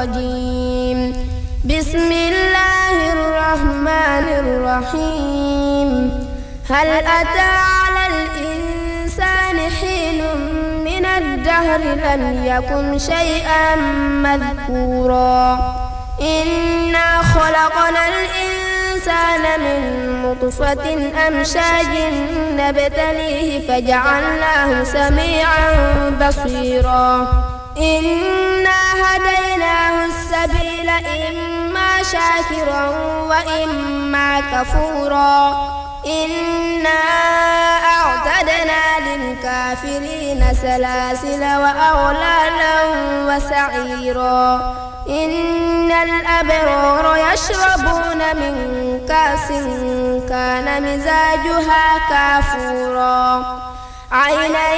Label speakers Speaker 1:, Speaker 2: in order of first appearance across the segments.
Speaker 1: الرجيم. بسم الله الرحمن الرحيم. هل أتى على الإنسان حين من الدهر لم يكن شيئا مذكورا إنا خلقنا الإنسان من نطفة أمشاج نبتليه فجعلناه سميعا بصيرا إنا هديناه السبيل إما شاكرا وإما كفورا إنا أعتدنا للكافرين سلاسل وأغلالا وسعيرا إن الأبرار يشربون من كأس كان مزاجها كافورا عينا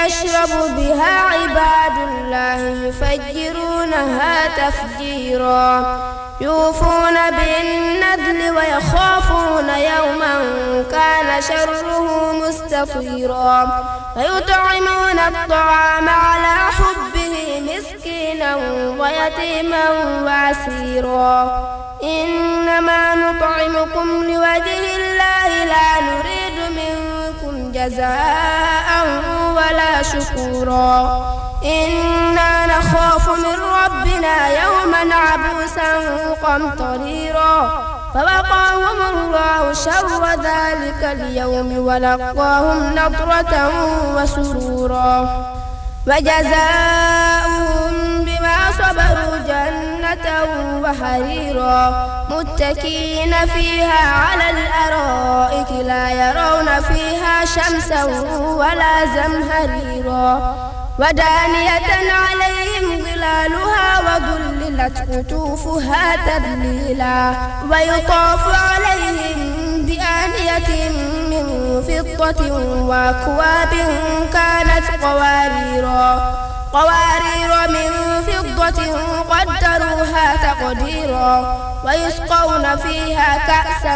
Speaker 1: يشرب بها عباد الله يفجرونها تفجيرا يوفون بالنذر ويخافون يوما كان شره مستطيرا ويطعمون الطعام على حبه مسكينا ويتيما واسيرا إنما نطعمكم لوجه الله لا نريد منكم جزاء ولا شكورا إنا نخاف من ربنا يوما عبوسا قمطريرا فوقاهم الله شر ذلك اليوم ولقاهم نضرة وسرورا وجزاؤهم بما صبروا جنة وحريرا متكئين فيها على الأرائك لا يرون فيها شمسا ولا زمهريرا ودانية عليهم ظلالها وذللت قطوفها تذليلا ويطاف عليهم بآنية من فضة وأكواب كانت قوارير من فضة قدروها تقديرا ويسقون فيها كأسا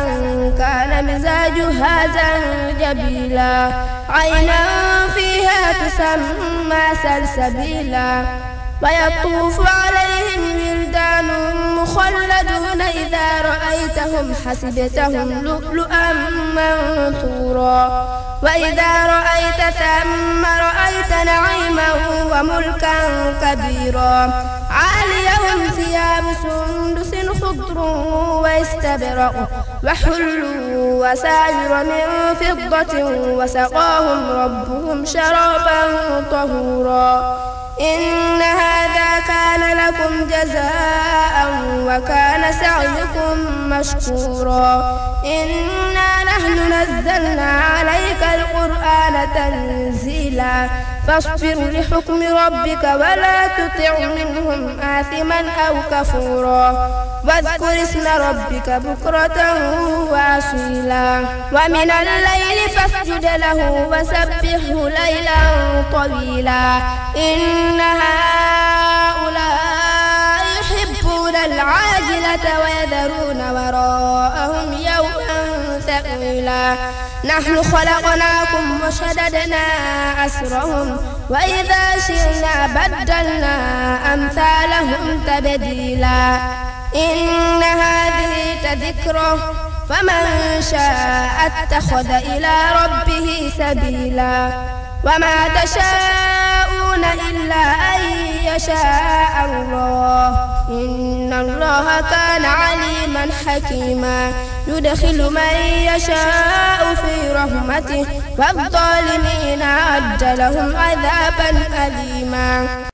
Speaker 1: كان مزاجها زنجبيلا عينا فيها تسمى سلسبيلا ويطوف عليهم ولدان مخلدون إذا رأيتهم حسبتهم لؤلؤا منثورا وإذا رأيت ثم رأيت نعيما وملكا كبيرا عاليهم ثياب سندس خضر واستبرق وحلوا وساور من فضة وسقاهم ربهم شرابا طهورا إن هذا كان لكم جزاء وكان سعيكم مشكورا إنا نحن نزلنا عليك القرآن تنزيلا فاصبر لحكم ربك ولا تطع منهم آثما أو كفورا واذكر اسم ربك بكرة وأصيلا ومن الليل فاسجد له وسبحه ليلا طويلا إن هؤلاء يحبون العاجلة ويذرون وراءهم يوما ثقيلا نحن خلقناكم وشددنا أسرهم وإذا شئنا بدلنا أمثالهم تبديلا إن هذه تذكرة فمن شاء اتخذ إلى ربه سبيلا وما تشاءون إلا أن يشاء الله إن الله كان عليما حكيما يدخل من يشاء في رحمته والظالمين أعد لهم عذابا أليما.